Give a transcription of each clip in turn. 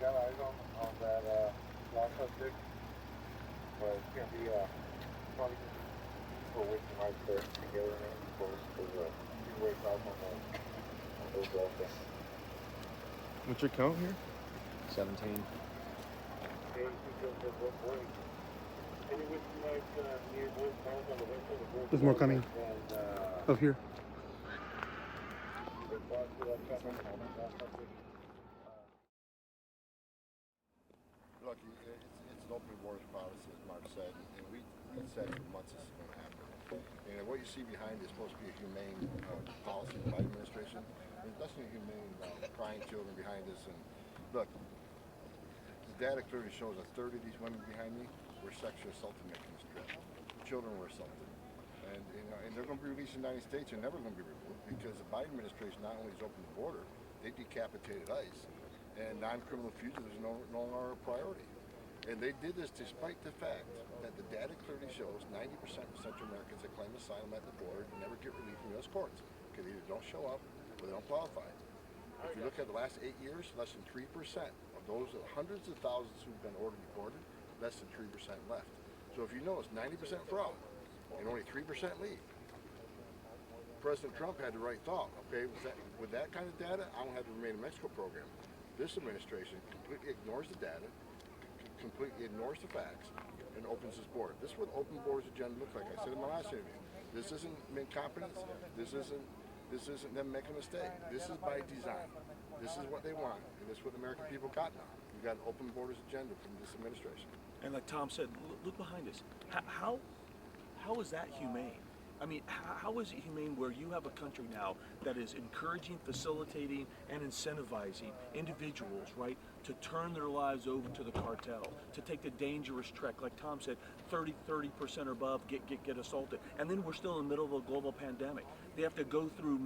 got eyes on that last subject, but it's going to be probably going to be for waking right there together and close to the two-way south on those also. What's your count here? 17. There's more coming. Up here. Look, it's an open borders policy, as Mark said, and we said for months this is going to happen. And what you see behind is supposed to be a humane policy of the Biden administration. There's nothing humane about crying children behind us. And look, the data clearly shows that 30 of these women behind me were sexually assaulted making this trip. Children were assaulted. And, and they're going to be released in the United States. They're never going to be removed because the Biden administration not only has opened the border, they decapitated ICE. And non-criminal fugitives are no longer a priority. And they did this despite the fact that the data clearly shows 90% of Central Americans that claim asylum at the border never get relief from U.S. courts because they either don't show up or they don't qualify. If you look at the last 8 years, less than 3% of those hundreds of thousands who've been ordered deported, less than 3% left. So if you notice, 90% fraud and only 3% leave. President Trump had the right thought. Okay, with that kind of data, I don't have to remain in Mexico program. This administration completely ignores the data, completely ignores the facts, and opens this border. This is what open borders agenda looks like. I said in my last interview, this isn't incompetence. This isn't them making a mistake. This is by design. This is what they want, and this is what the American people got now. We got an open borders agenda from this administration. And like Tom said, look behind us. How is that humane? I mean, how is it humane where you have a country now that is encouraging, facilitating, and incentivizing individuals, right, to turn their lives over to the cartel, to take the dangerous trek, like Tom said, 30% or above get assaulted, and then we're still in the middle of a global pandemic. They have to go through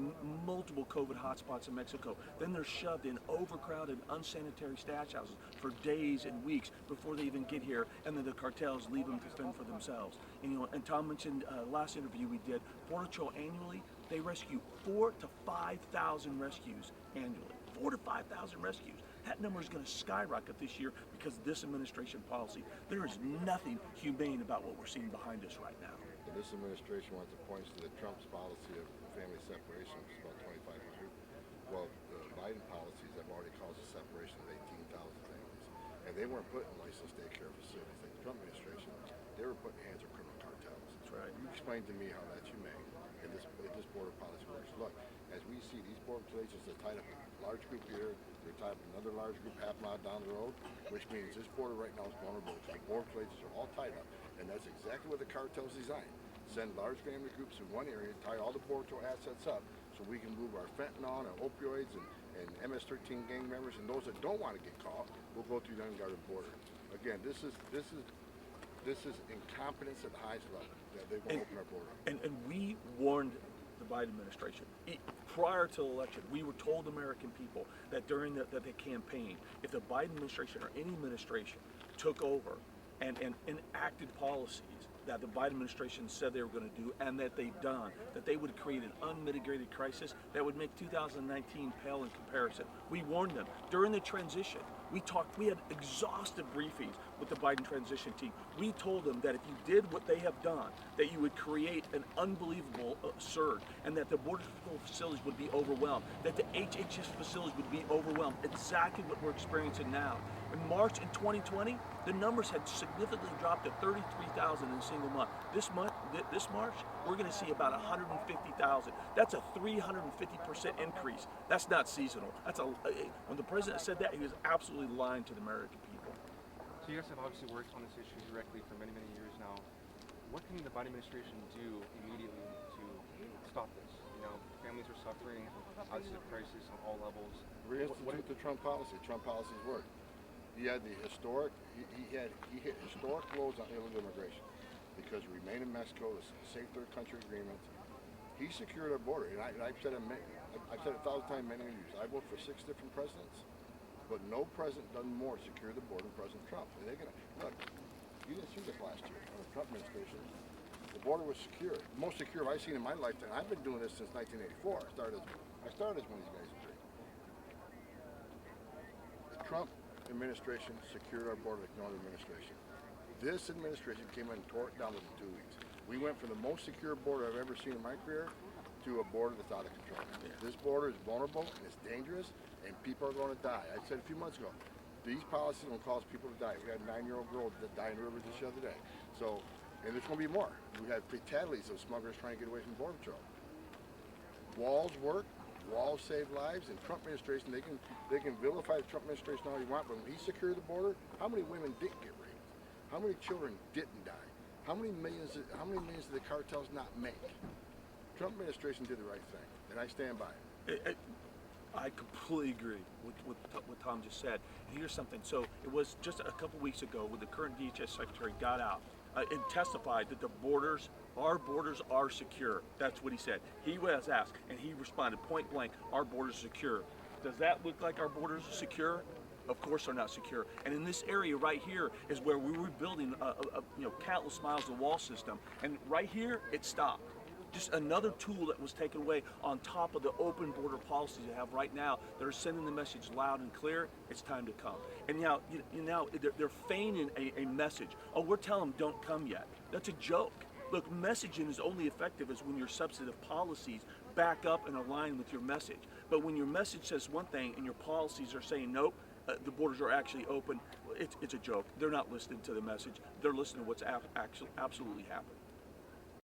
multiple COVID hotspots in Mexico. Then they're shoved in overcrowded, unsanitary stash houses for days and weeks before they even get here, and then the cartels leave them to fend for themselves. And Tom mentioned last interview we did, Border Patrol annually, they rescue 4,000 to 5,000 rescues annually. 4,000 to 5,000 rescues. That number is going to skyrocket this year because of this administration policy. There is nothing humane about what we're seeing behind us right now. And this administration wants to point to the Trump's policy of family separation, which is about 2,500. Well, the Biden policies have already caused a separation of 18,000 families. And they weren't put in licensed daycare facilities like the Trump administration. They were put in the hands of criminal cartels. That's right. You explain to me how that's humane and this border policy works. Look, as we see these border places are tied up with a large group here, they're tied up with another large group half a mile down the road, which means this border right now is vulnerable because the border places are all tied up. And that's exactly what the cartels designed. Send large family groups in one area, tie all the border assets up so we can move our fentanyl and opioids and MS-13 gang members, and those that don't want to get caught will go through the unguarded border. Again, this is incompetence at the highest level that they won't open our border. And we warned the Biden administration. Prior to the election, we were told American people that during the campaign, if the Biden administration or any administration took over and enacted policies that the Biden administration said they were going to do and that they've done, that they would create an unmitigated crisis that would make 2019 pale in comparison. We warned them. During the transition, we had exhaustive briefings with the Biden transition team. We told them that if you did what they have done, that you would create an unbelievable surge and that the Border Patrol facilities would be overwhelmed, that the HHS facilities would be overwhelmed, exactly what we're experiencing now. In March in 2020, the numbers had significantly dropped to 33,000 in a single month. This March, we're going to see about 150,000. That's a 350% increase. That's not seasonal. When the president said that, he was absolutely lying to the American people. So you guys have obviously worked on this issue directly for many, many years now. What can the Biden administration do immediately to stop this? You know, families are suffering, obviously a crisis on all levels. Reinstitute the Trump policy. Trump policies work. He had the historic. He hit historic lows on illegal immigration because we remain in Mexico, the safe third country agreements. He secured our border, and I've said it 1,000 times in many interviews. I voted for 6 different presidents, but no president done more to secure the border than President Trump. And they're gonna look. You didn't see this last year under the Trump administration. The border was secure, the most secure I've seen in my lifetime. I've been doing this since 1984. I started as one of these guys. Trump administration secured our border like no other administration. This administration came in and tore it down within 2 weeks. We went from the most secure border I've ever seen in my career to a border that's out of control. Yeah. This border is vulnerable and it's dangerous, and people are going to die. I said a few months ago, these policies will cause people to die. We had a 9-year-old girl that died in the river just the other day. So, and there's going to be more. We have fatalities of smugglers trying to get away from Border Patrol. Walls work. Walls save lives, and Trump administration, they can vilify the Trump administration all you want, but when he secured the border, how many women didn't get raped? How many children didn't die? How many millions did the cartels not make? Trump administration did the right thing, and I stand by it. I completely agree with what Tom just said. And here's something. So it was just a couple weeks ago when the current DHS secretary got out and testified that our borders are secure. That's what he said. He was asked, and he responded point blank, our borders are secure. Does that look like our borders are secure? Of course they're not secure. And in this area right here is where we were building countless miles of wall system. And right here, it stopped. Just another tool that was taken away on top of the open border policies they have right now that are sending the message loud and clear, it's time to come. And now, they're feigning a message. Oh, we're telling them don't come yet. That's a joke. Look, messaging is only effective as when your substantive policies back up and align with your message. But when your message says one thing and your policies are saying nope, the borders are actually open, it's a joke. They're not listening to the message. They're listening to what's absolutely happening.